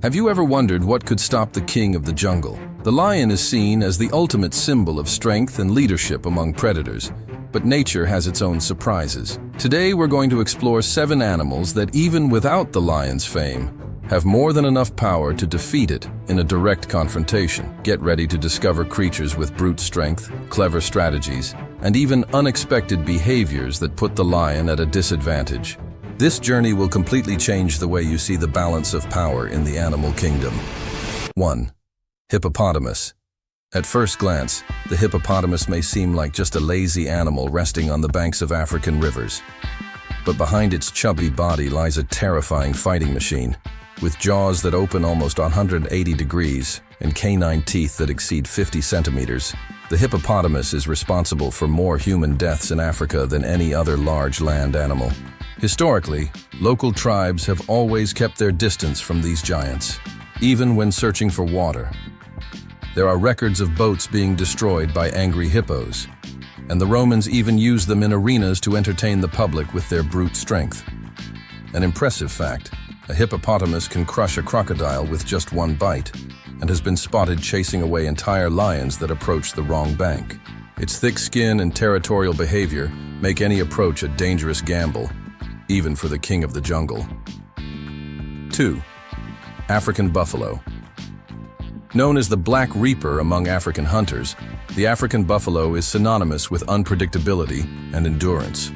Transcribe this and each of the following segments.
Have you ever wondered what could stop the king of the jungle? The lion is seen as the ultimate symbol of strength and leadership among predators, but nature has its own surprises. Today we're going to explore 7 animals that, even without the lion's fame, have more than enough power to defeat it in a direct confrontation. Get ready to discover creatures with brute strength, clever strategies, and even unexpected behaviors that put the lion at a disadvantage. This journey will completely change the way you see the balance of power in the animal kingdom. 1. Hippopotamus. At first glance, the hippopotamus may seem like just a lazy animal resting on the banks of African rivers. But behind its chubby body lies a terrifying fighting machine, with jaws that open almost 180 degrees and canine teeth that exceed 50 centimeters. The hippopotamus is responsible for more human deaths in Africa than any other large land animal. Historically, local tribes have always kept their distance from these giants, even when searching for water. There are records of boats being destroyed by angry hippos, and the Romans even used them in arenas to entertain the public with their brute strength. An impressive fact, a hippopotamus can crush a crocodile with just one bite, and has been spotted chasing away entire lions that approach the wrong bank. Its thick skin and territorial behavior make any approach a dangerous gamble, even for the king of the jungle. 2. African buffalo. Known as the Black Reaper among African hunters, the African buffalo is synonymous with unpredictability and endurance.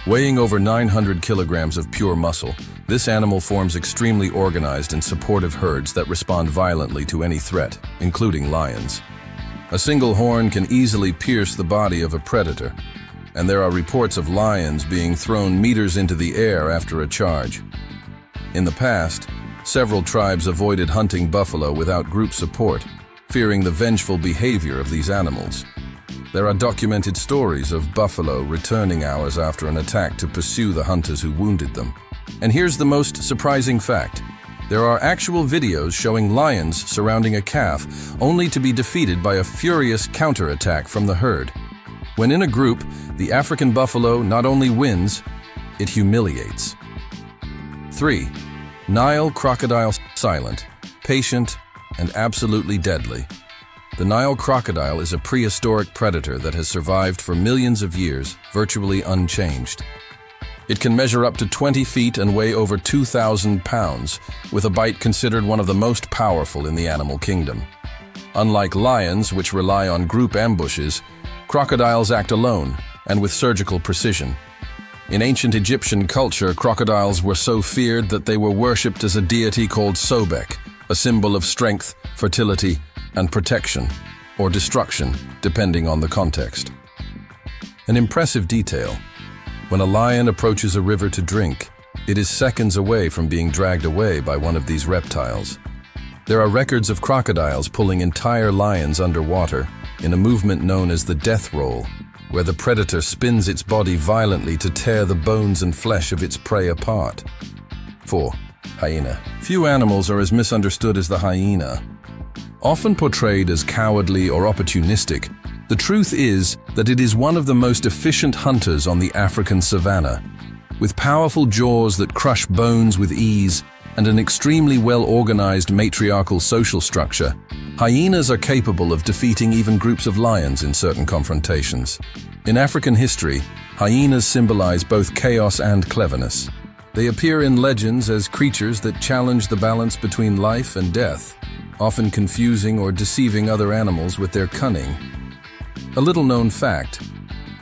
Weighing over 900 kilograms of pure muscle, this animal forms extremely organized and supportive herds that respond violently to any threat, including lions. A single horn can easily pierce the body of a predator, and there are reports of lions being thrown meters into the air after a charge. In the past, several tribes avoided hunting buffalo without group support, fearing the vengeful behavior of these animals. There are documented stories of buffalo returning hours after an attack to pursue the hunters who wounded them. And here's the most surprising fact. There are actual videos showing lions surrounding a calf, only to be defeated by a furious counterattack from the herd. When in a group, the African buffalo not only wins, it humiliates. 3. Nile crocodile. Silent, patient, and absolutely deadly. The Nile crocodile is a prehistoric predator that has survived for millions of years, virtually unchanged. It can measure up to 20 feet and weigh over 2,000 pounds, with a bite considered one of the most powerful in the animal kingdom. Unlike lions, which rely on group ambushes, crocodiles act alone and with surgical precision. In ancient Egyptian culture, crocodiles were so feared that they were worshipped as a deity called Sobek, a symbol of strength, fertility, and protection, or destruction, depending on the context. An impressive detail: when a lion approaches a river to drink, it is seconds away from being dragged away by one of these reptiles. There are records of crocodiles pulling entire lions underwater in a movement known as the death roll, where the predator spins its body violently to tear the bones and flesh of its prey apart. 4. Hyena. Few animals are as misunderstood as the hyena. Often portrayed as cowardly or opportunistic, the truth is that it is one of the most efficient hunters on the African savanna. With powerful jaws that crush bones with ease and an extremely well-organized matriarchal social structure, hyenas are capable of defeating even groups of lions in certain confrontations. In African history, hyenas symbolize both chaos and cleverness. They appear in legends as creatures that challenge the balance between life and death, often confusing or deceiving other animals with their cunning. A little-known fact: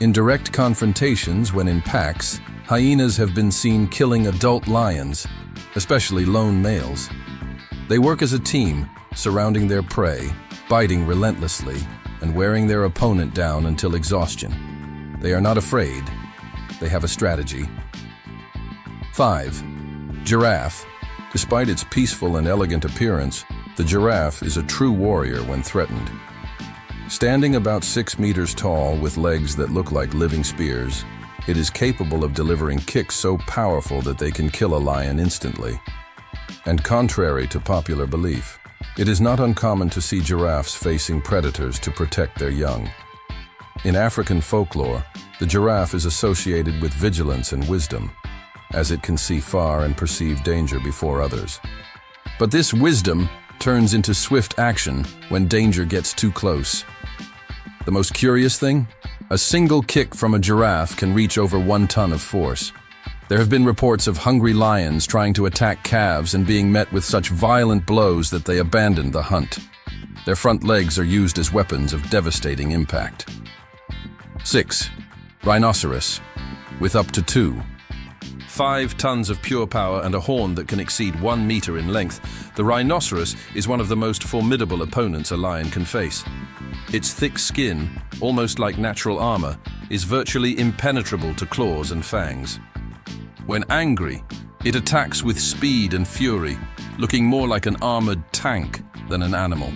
in direct confrontations when in packs, hyenas have been seen killing adult lions, especially lone males. They work as a team, surrounding their prey, biting relentlessly, and wearing their opponent down until exhaustion. They are not afraid. They have a strategy. 5. Giraffe. Despite its peaceful and elegant appearance, the giraffe is a true warrior when threatened. Standing about 6 meters tall with legs that look like living spears, it is capable of delivering kicks so powerful that they can kill a lion instantly. And contrary to popular belief, it is not uncommon to see giraffes facing predators to protect their young. In African folklore, the giraffe is associated with vigilance and wisdom, as it can see far and perceive danger before others. But this wisdom turns into swift action when danger gets too close. The most curious thing? A single kick from a giraffe can reach over 1 ton of force. There have been reports of hungry lions trying to attack calves and being met with such violent blows that they abandoned the hunt. Their front legs are used as weapons of devastating impact. 6. Rhinoceros, with up to 5 tons of pure power and a horn that can exceed 1 meter in length, the rhinoceros is one of the most formidable opponents a lion can face. Its thick skin, almost like natural armor, is virtually impenetrable to claws and fangs. When angry, it attacks with speed and fury, looking more like an armored tank than an animal.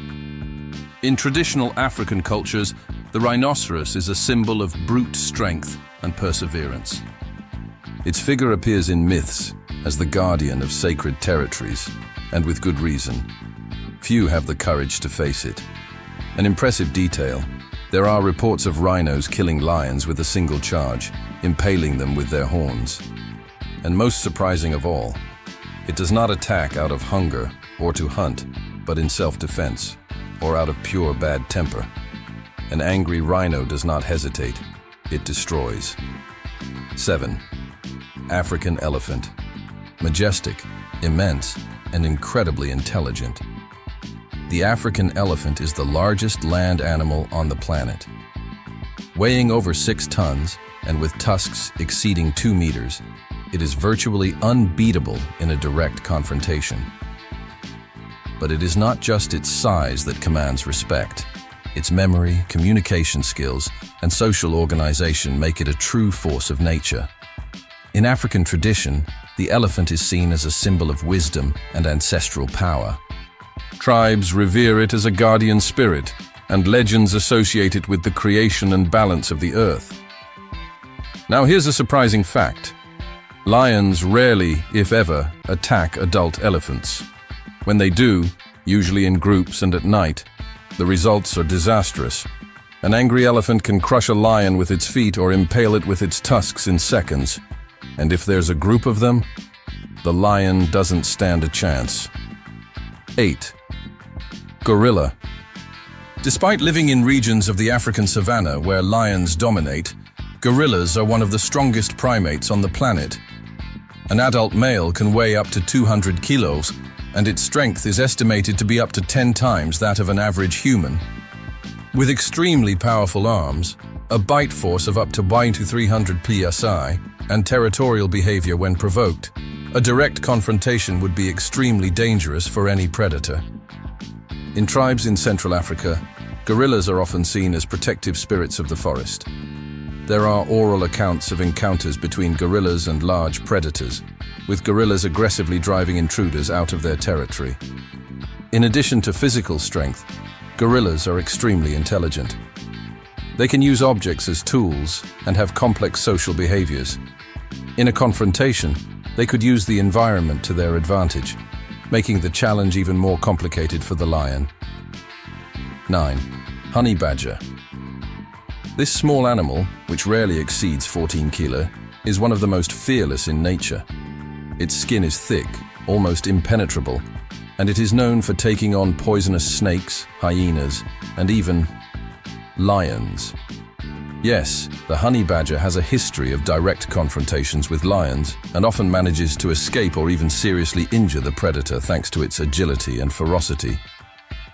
In traditional African cultures, the rhinoceros is a symbol of brute strength and perseverance. Its figure appears in myths as the guardian of sacred territories, and with good reason. Few have the courage to face it. An impressive detail: there are reports of rhinos killing lions with a single charge, impaling them with their horns. And most surprising of all, it does not attack out of hunger or to hunt, but in self-defense, or out of pure bad temper. An angry rhino does not hesitate, it destroys. 7. African elephant. Majestic, immense, and incredibly intelligent. The African elephant is the largest land animal on the planet. Weighing over 6 tons and with tusks exceeding 2 meters, it is virtually unbeatable in a direct confrontation. But it is not just its size that commands respect. Its memory, communication skills, and social organization make it a true force of nature. In African tradition, the elephant is seen as a symbol of wisdom and ancestral power. Tribes revere it as a guardian spirit, and legends associate it with the creation and balance of the earth. Now here's a surprising fact. Lions rarely, if ever, attack adult elephants. When they do, usually in groups and at night, the results are disastrous. An angry elephant can crush a lion with its feet or impale it with its tusks in seconds. And if there's a group of them, the lion doesn't stand a chance. 8. Gorilla. Despite living in regions of the African savanna where lions dominate, gorillas are one of the strongest primates on the planet. An adult male can weigh up to 200 kilos, and its strength is estimated to be up to 10 times that of an average human. With extremely powerful arms, a bite force of up to 300 psi, and territorial behavior when provoked, a direct confrontation would be extremely dangerous for any predator. In tribes in Central Africa, gorillas are often seen as protective spirits of the forest. There are oral accounts of encounters between gorillas and large predators, with gorillas aggressively driving intruders out of their territory. In addition to physical strength, gorillas are extremely intelligent. They can use objects as tools and have complex social behaviors. In a confrontation, they could use the environment to their advantage, making the challenge even more complicated for the lion. 9. Honey badger. This small animal, which rarely exceeds 14 kilo, is one of the most fearless in nature. Its skin is thick, almost impenetrable, and it is known for taking on poisonous snakes, hyenas, and even lions. Yes, the honey badger has a history of direct confrontations with lions and often manages to escape or even seriously injure the predator thanks to its agility and ferocity.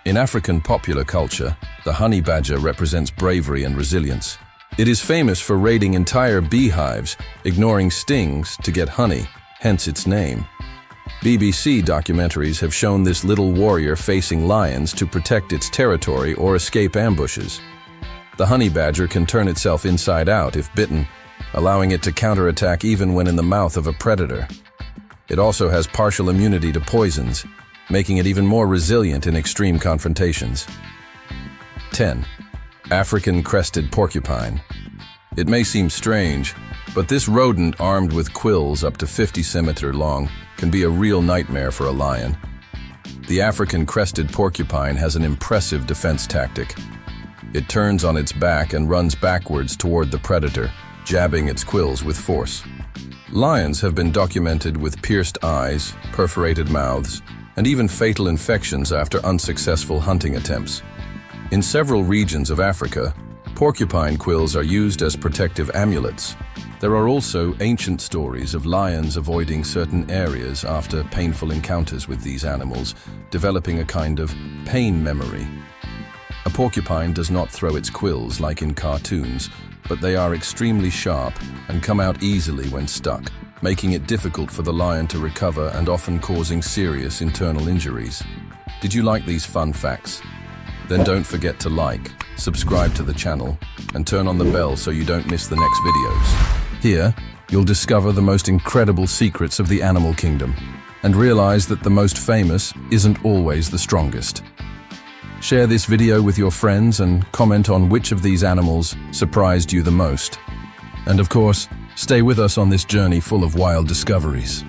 In African popular culture, the honey badger represents bravery and resilience. It is famous for raiding entire beehives, ignoring stings to get honey, hence its name. BBC documentaries have shown this little warrior facing lions to protect its territory or escape ambushes. The honey badger can turn itself inside out if bitten, allowing it to counterattack even when in the mouth of a predator. It also has partial immunity to poisons, making it even more resilient in extreme confrontations. 10. African crested porcupine. It may seem strange, but this rodent armed with quills up to 50 centimeters long can be a real nightmare for a lion. The African crested porcupine has an impressive defense tactic. It turns on its back and runs backwards toward the predator, jabbing its quills with force. Lions have been documented with pierced eyes, perforated mouths, and even fatal infections after unsuccessful hunting attempts. In several regions of Africa, porcupine quills are used as protective amulets. There are also ancient stories of lions avoiding certain areas after painful encounters with these animals, developing a kind of pain memory. A porcupine does not throw its quills like in cartoons, but they are extremely sharp and come out easily when stuck, making it difficult for the lion to recover and often causing serious internal injuries. Did you like these fun facts? Then don't forget to like, subscribe to the channel, and turn on the bell so you don't miss the next videos. Here, you'll discover the most incredible secrets of the animal kingdom and realize that the most famous isn't always the strongest. Share this video with your friends and comment on which of these animals surprised you the most. And of course, stay with us on this journey full of wild discoveries.